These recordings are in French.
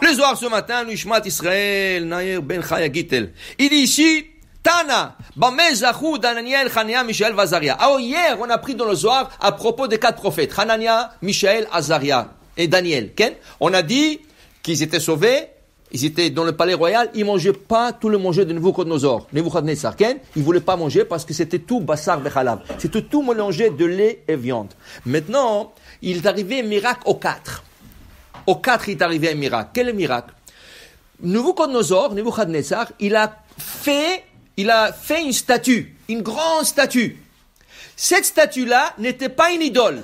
Le Zohar ce matin, Nishmat Israël, Nair Ben Chaya Gittel. Il dit ici, Tana, Bameh Zachou, Daniel, Hanania, Mishaël, Azaria. Alors hier, on a pris dans le Zohar à propos des 4 prophètes, Hanania, Mishaël, Azaria et Daniel. On a dit qu'ils étaient sauvés, ils étaient dans le palais royal, ils mangeaient pas tout le manger de Nebuchadnezzar. Ils voulaient pas manger parce que c'était tout bassar bechalav. C'était tout mélangé de lait et viande. Maintenant, il est arrivé un miracle aux 4. Aux 4, il est arrivé un miracle. Quel est le miracle? Nebuchadnezzar, il a fait une statue, une grande statue. Cette statue-là n'était pas une idole.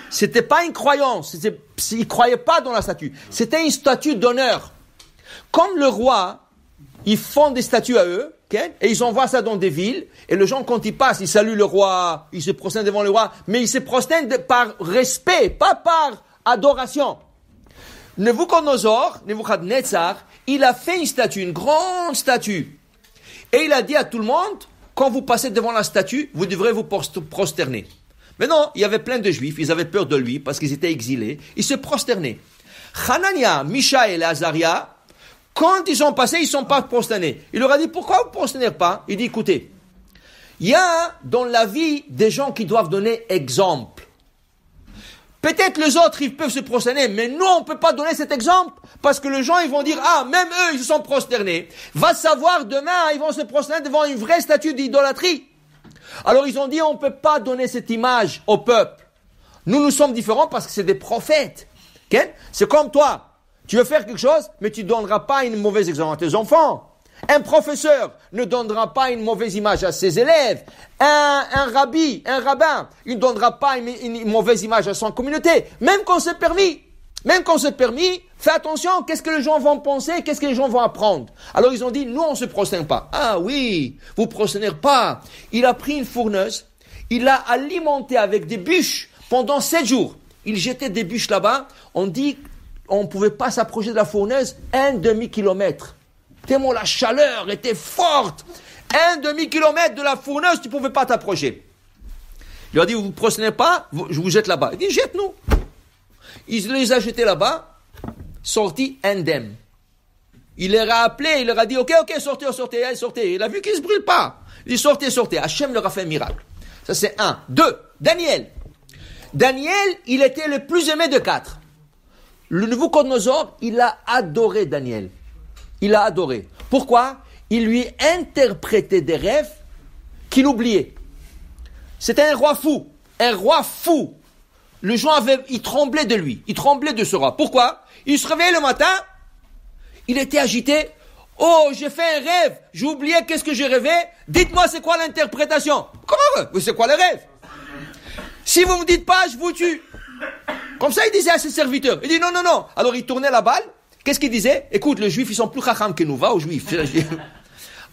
C'était pas une croyance. Il croyait pas dans la statue. C'était une statue d'honneur. Comme le roi, ils font des statues à eux, et ils envoient ça dans des villes, et les gens, quand ils passent, ils saluent le roi, ils se prosternent devant le roi, mais ils se prosternent par respect, pas par adoration. Nebuchadnezzar, il a fait une statue, une grande statue. Et il a dit à tout le monde, quand vous passez devant la statue, vous devrez vous prosterner. Mais non, il y avait plein de juifs, ils avaient peur de lui, parce qu'ils étaient exilés, ils se prosternaient. Hanania, Mishaël et Azaria, quand ils sont passés, ils ne sont pas prosternés. Il leur a dit, pourquoi vous ne prosternez pas? Il dit, écoutez, il y a dans la vie des gens qui doivent donner exemple. Peut-être les autres, ils peuvent se prosterner, mais nous, on ne peut pas donner cet exemple, parce que les gens, ils vont dire, même eux, ils se sont prosternés. Va savoir, demain, ils vont se prosterner devant une vraie statue d'idolâtrie. Alors, ils ont dit, on ne peut pas donner cette image au peuple. Nous sommes différents parce que c'est des prophètes. Okay? C'est comme toi. Tu veux faire quelque chose, mais tu ne donneras pas une mauvaise exemple à tes enfants. Un professeur ne donnera pas une mauvaise image à ses élèves. Un rabbin, il ne donnera pas une mauvaise image à son communauté. Même quand c'est permis, fais attention, qu'est-ce que les gens vont penser, qu'est-ce que les gens vont apprendre. Alors ils ont dit, nous on ne se prosterne pas. Ah oui, vous ne prosternez pas. Il a pris une fourneuse, il l'a alimentée avec des bûches pendant 7 jours. Il jetait des bûches là-bas, on dit on ne pouvait pas s'approcher de la fourneuse 1/2 kilomètre. Tellement la chaleur était forte. 1/2 kilomètre de la fourneuse, tu ne pouvais pas t'approcher. Il leur a dit, vous ne vous prosternez pas, je vous jette là-bas. Il dit, jette-nous. Il les a jetés là-bas, sorti indemne. Il les a appelés, il leur a dit, ok, sortez. Il a vu qu'ils ne se brûlent pas. Il dit, sortez. Hachem leur a fait un miracle. Ça c'est 1. 2. Daniel, il était le plus aimé de 4. Le Nebuchadnezzar, il a adoré Daniel. Il a adoré. Pourquoi? Il lui interprétait des rêves qu'il oubliait. C'était un roi fou. Les gens ils tremblaient de lui. Ils tremblaient de ce roi. Pourquoi? Il se réveillait le matin. Il était agité. Oh, j'ai fait un rêve. J'ai oublié qu'est-ce que j'ai rêvé. Dites-moi c'est quoi l'interprétation. Comment? C'est quoi le rêve? Si vous me dites pas, je vous tue. Comme ça, il disait à ses serviteurs. Il dit non. Alors, il tournait la balle. Qu'est-ce qu'il disait? Écoute, les juifs, ils sont plus chacham que nous. Va aux juifs.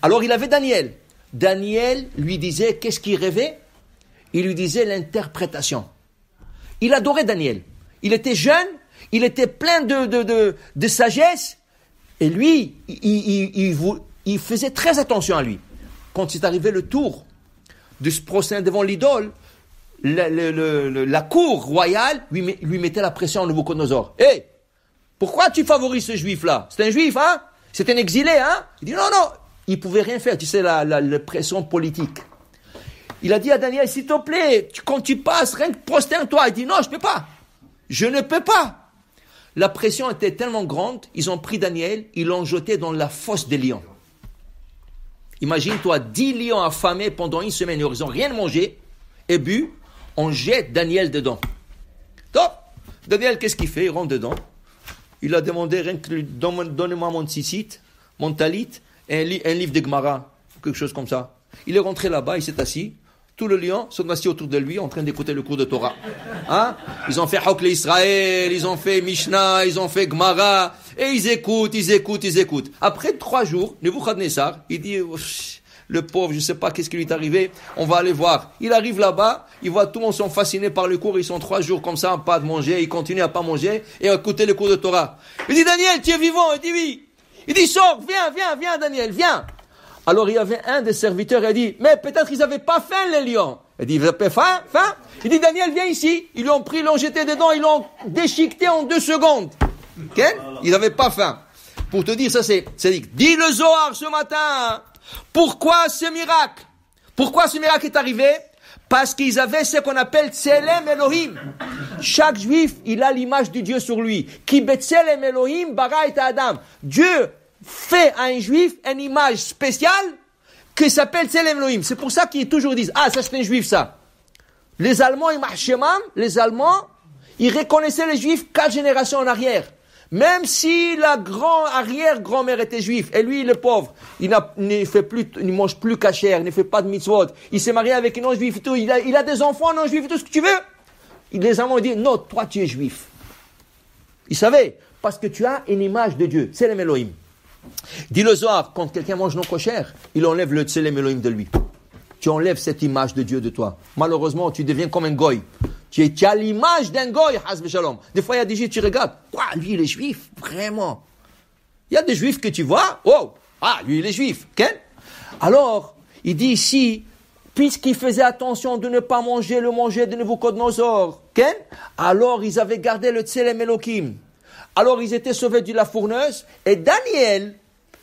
Alors, il avait Daniel. Daniel lui disait, qu'est-ce qu'il rêvait? Il lui disait l'interprétation. Il adorait Daniel. Il était jeune. Il était plein de sagesse. Et lui, il faisait très attention à lui. Quand c'est arrivé le tour de se prosterner devant l'idole, la cour royale lui mettait la pression à Nebuchadnezzar. Hey, pourquoi tu favorises ce juif-là? C'est un juif, hein? C'est un exilé, hein? Il dit non. Il pouvait rien faire, tu sais, la pression politique. Il a dit à Daniel, s'il te plaît, quand tu passes, rien que prosterne-toi. Il dit non, je ne peux pas. La pression était tellement grande, ils ont pris Daniel, ils l'ont jeté dans la fosse des lions. Imagine-toi, 10 lions affamés pendant une semaine, ils n'ont rien mangé et bu. On jette Daniel dedans. Donc, Daniel, qu'est-ce qu'il fait? Il rentre dedans. Il a demandé, donnez-moi mon tzitzit, mon talit, et un livre de Gemara, quelque chose comme ça. Il est rentré là-bas, il s'est assis. Tous les lions sont assis autour de lui, en train d'écouter le cours de Torah. Hein? Ils ont fait Hokle Israël, ils ont fait Mishnah, ils ont fait Gemara, et ils écoutent. Après 3 jours, Nebuchadnezzar, il dit, le pauvre, je ne sais pas qu'est-ce qui lui est arrivé, on va aller voir. Il arrive là-bas, il voit tout le monde sont fascinés par le cours, ils sont 3 jours comme ça, pas de manger, ils continuent à pas manger et à écouter le cours de Torah. Il dit, Daniel, tu es vivant? Il dit, oui. Il dit, sors, viens, Daniel, viens. Alors il y avait un des serviteurs, il a dit, mais peut-être qu'ils n'avaient pas faim les lions. Il dit, faim? Il dit, Daniel, viens ici. Ils l'ont pris, ils l'ont jeté dedans, ils l'ont déchiqueté en 2 secondes. Okay? Ils n'avaient pas faim. Pour te dire, ça c'est dit. Dis le Zohar ce matin. Pourquoi ce miracle? Pourquoi ce miracle est arrivé? Parce qu'ils avaient ce qu'on appelle Tselem Elohim. Chaque juif, il a l'image du Dieu sur lui. Ki betselem Elohim bara et Adam. Dieu fait à un juif une image spéciale qui s'appelle Tselem Elohim. C'est pour ça qu'ils toujours disent, ah, ça c'est un juif, ça. Les Allemands, ils reconnaissaient les juifs 4 générations en arrière. Même si la arrière-grand-mère était juive, et lui, il est pauvre, il ne mange plus kasher, il ne fait pas de mitzvot, il s'est marié avec une non-juif et tout, il a des enfants non-juifs et tout ce que tu veux. Les Allemands disent, non, toi tu es juif. Ils savaient, parce que tu as une image de Dieu, Tselem Elohim. Dis le Zohar, quand quelqu'un mange non kosher, il enlève le Tselem Elohim de lui. Tu enlèves cette image de Dieu de toi. Malheureusement, tu deviens comme un goy. Tu as l'image d'un goy, hasbe shalom. Des fois, il y a des juifs, tu regardes. Quoi, lui, il est juif? Vraiment? Il y a des juifs que tu vois. Oh, ah, lui, il est juif. Okay? Alors, il dit ici, puisqu'ils faisaient attention de ne pas manger le manger de Nebuchadnezzar, okay? Alors ils avaient gardé le Tselem Elohim. Alors ils étaient sauvés de la fourneuse. Et Daniel,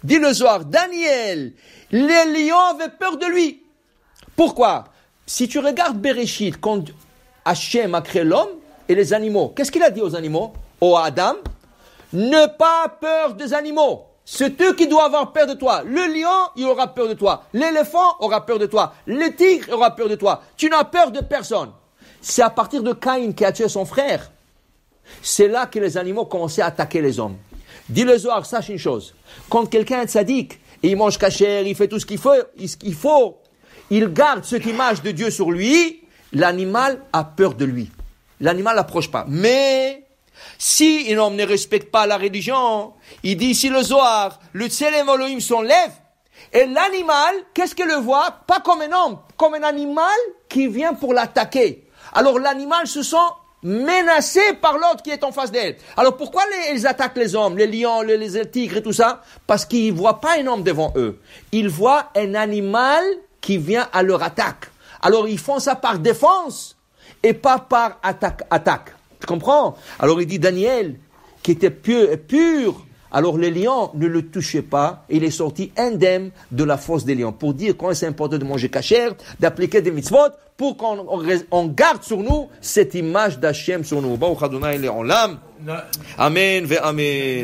dit le Zohar, Daniel, les lions avaient peur de lui. Pourquoi? Si tu regardes Bereshit, quand Hachem a créé l'homme et les animaux, qu'est-ce qu'il a dit aux animaux? Ô Adam, ne pas peur des animaux. C'est eux qui doivent avoir peur de toi. Le lion, il aura peur de toi. L'éléphant aura peur de toi. Le tigre aura peur de toi. Tu n'as peur de personne. C'est à partir de Caïn qui a tué son frère. C'est là que les animaux commençaient à attaquer les hommes. Dis le Zohar, sache une chose. Quand quelqu'un est sadique, et il mange kasher, il fait tout ce qu'il faut, il garde cette image de Dieu sur lui, l'animal a peur de lui. L'animal n'approche pas. Mais si un homme ne respecte pas la religion, il dit ici le Zohar, le Tselem Elohim s'enlève, et l'animal, qu'est-ce qu'il le voit? Pas comme un homme, comme un animal qui vient pour l'attaquer. Alors l'animal se sent menacé par l'autre qui est en face d'elle. Alors pourquoi ils attaquent les hommes, les lions, les tigres et tout ça? Parce qu'ils ne voient pas un homme devant eux. Ils voient un animal qui vient à leur attaque. Alors ils font ça par défense et pas par attaque. Tu comprends? Alors il dit Daniel, qui était pur, alors les lions ne le touchaient pas, et il est sorti indemne de la fosse des lions. Pour dire quand c'est important de manger kasher, d'appliquer des mitzvot, pour qu'on garde sur nous cette image d'Hachem sur nous. Baruch Adonai le'olam. Amen ve amen.